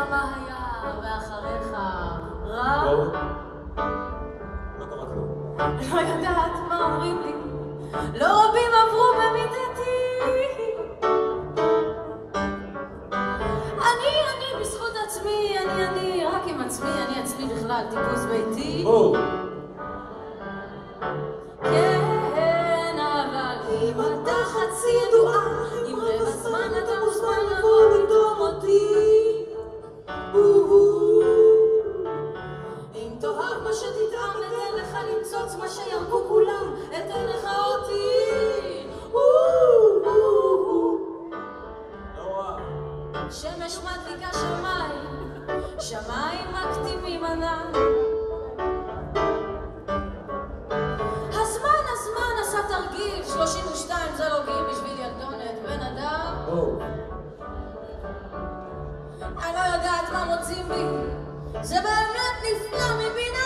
מה היה, ואחריך רע? לא קרה כלום. לא יודעת מה אומרים לי, לא רבים עברו במיטתי. אני בזכות עצמי, אני רק עם עצמי, אני עצמי בכלל, טיפוס ביתי. כן, אבל אם אתה חצי ידועה, אם רבע זמן אתה מוזמן לבוא לטום אותי. אם תאהב מה שתטעם, אתן לך למצוץ מה שירקו כולם, אתן לך אותי. שמש מדליקה שמיים, שמיים מקטימים ענן. הזמן עשה תרגיל, 32 זה לא גיל בשביל ילדונת בן אדם. אני לא יודעת מה מוצאים בי, זה באמת נפלא מבינה